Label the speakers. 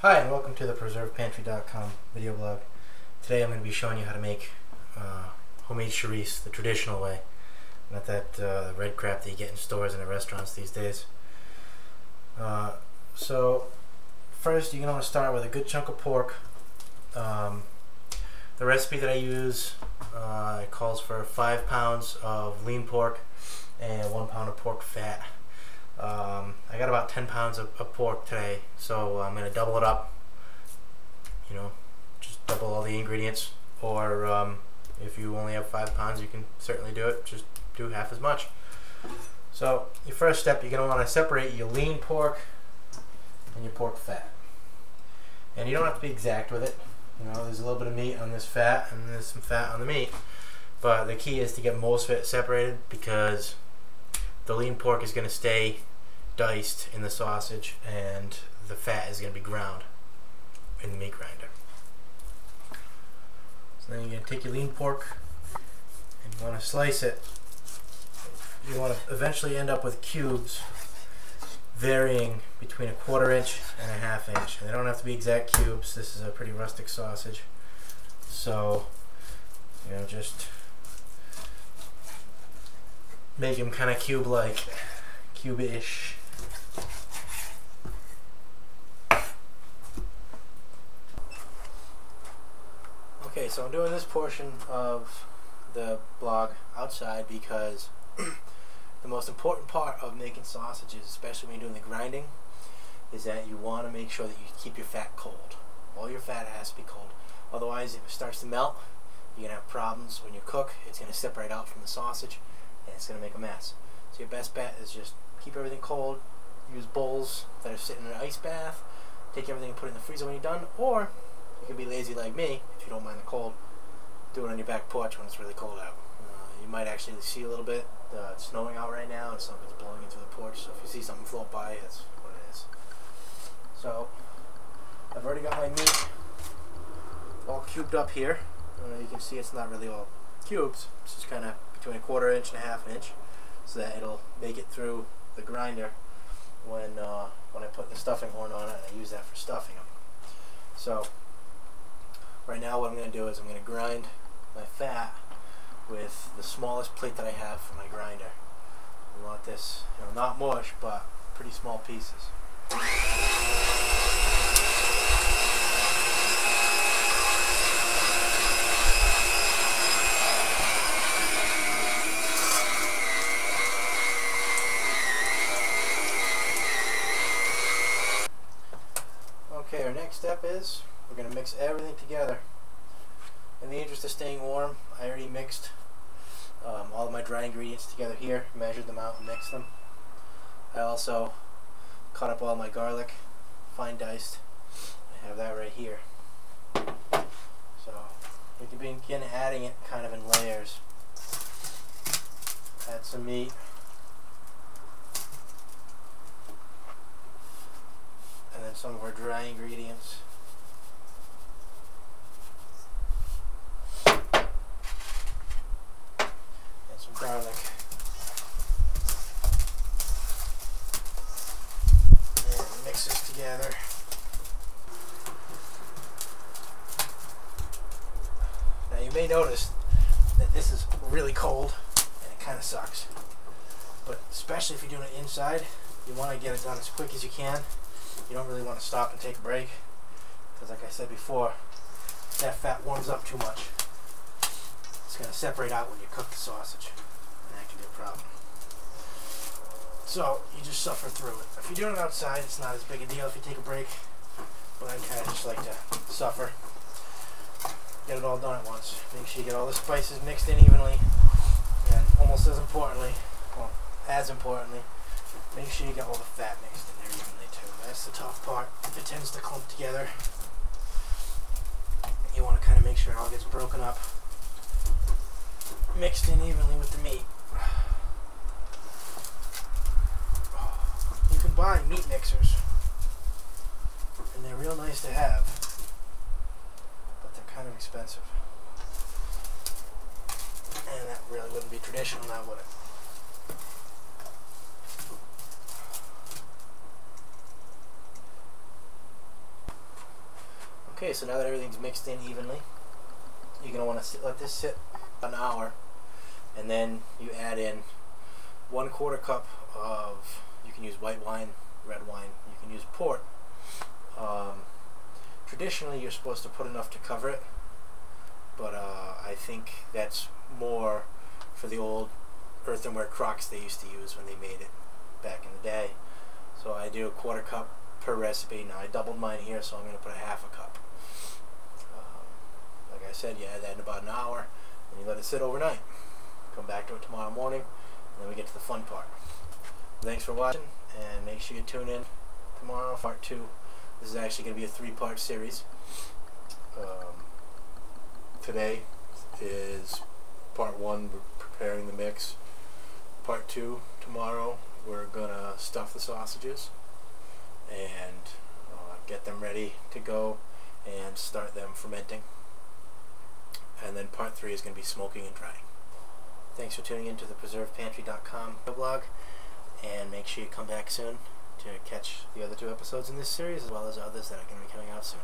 Speaker 1: Hi, and welcome to the PreservedPantry.com video blog. Today I'm going to be showing you how to make homemade chorizo the traditional way, not that red crap that you get in stores and at restaurants these days. So first you're going to want to start with a good chunk of pork. The recipe that I use it calls for 5 pounds of lean pork and 1 pound of pork fat. I got about 10 pounds of pork today, so I'm going to double it up, just double all the ingredients, or if you only have 5 pounds you can certainly do it, just do half as much. So your first step, you're going to want to separate your lean pork and your pork fat, and you don't have to be exact with it. There's a little bit of meat on this fat and there's some fat on the meat, but the key is to get most of it separated, because the lean pork is going to stay diced in the sausage and the fat is going to be ground in the meat grinder. So then you're going to take your lean pork and you want to slice it. You want to eventually end up with cubes varying between 1/4 inch and 1/2 inch. And they don't have to be exact cubes. This is a pretty rustic sausage, so just make them kind of cube-like, cube-ish. Okay, so I'm doing this portion of the blog outside because the most important part of making sausages, especially when you're doing the grinding, is that you want to make sure that you keep your fat cold. All your fat has to be cold. Otherwise, if it starts to melt, you're going to have problems when you cook. It's going to separate out from the sausage and it's going to make a mess. So your best bet is just keep everything cold. Use bowls that are sitting in an ice bath. Take everything and put it in the freezer when you're done, or you can be lazy like me if you don't mind the cold. Do it on your back porch when it's really cold out. You might actually see a little bit. It's snowing out right now and something's blowing into the porch, so if you see something float by, that's what it is. So I've already got my meat all cubed up here. You can see it's not really all cubes. It's just kind of between 1/4 inch and 1/2 inch, so that it'll make it through the grinder when I put the stuffing horn on it, and I use that for stuffing them. So right now what I'm going to do is I'm going to grind my fat with the smallest plate that I have for my grinder. We want this, not mush, but pretty small pieces. Okay, our next step is we're going to mix everything together. In the interest of staying warm, I already mixed all of my dry ingredients together here, measured them out and mixed them. I also cut up all my garlic, fine diced. I have that right here. So we can begin adding it kind of in layers. Add some meat. And then some of our dry ingredients. And some garlic. And mix this together. Now you may notice that this is really cold and it kind of sucks. But especially if you're doing it inside, you want to get it done as quick as you can. You don't really want to stop and take a break, because like I said before, that fat warms up too much. It's going to separate out when you cook the sausage, and that can be a problem. So you just suffer through it. If you're doing it outside, it's not as big a deal if you take a break, but I kind of just like to suffer. Get it all done at once. Make sure you get all the spices mixed in evenly, and almost as importantly, well, as importantly, make sure you get all the fat mixed in there evenly too. That's the tough part. It tends to clump together. You want to kind of make sure it all gets broken up, mixed in evenly with the meat. You can buy meat mixers, and they're real nice to have, but they're kind of expensive. And that really wouldn't be traditional now, would it? Okay, so now that everything's mixed in evenly, you're going to want to let this sit an hour, and then you add in 1/4 cup of, you can use white wine, red wine, you can use port. Traditionally you're supposed to put enough to cover it, but I think that's more for the old earthenware crocks they used to use when they made it back in the day. So I do 1/4 cup per recipe. Now I doubled mine here, so I'm going to put 1/2 cup. Like I said, you add that in about an hour, and you let it sit overnight. Come back to it tomorrow morning, and then we get to the fun part. Thanks for watching, and make sure you tune in tomorrow, part 2. This is actually going to be a 3-part series. Today is part 1, we're preparing the mix. Part 2, tomorrow, we're going to stuff the sausages and get them ready to go and start them fermenting. And then part 3 is going to be smoking and drying. Thanks for tuning in to the preservedpantry.com blog, and make sure you come back soon to catch the other 2 episodes in this series, as well as others that are going to be coming out soon.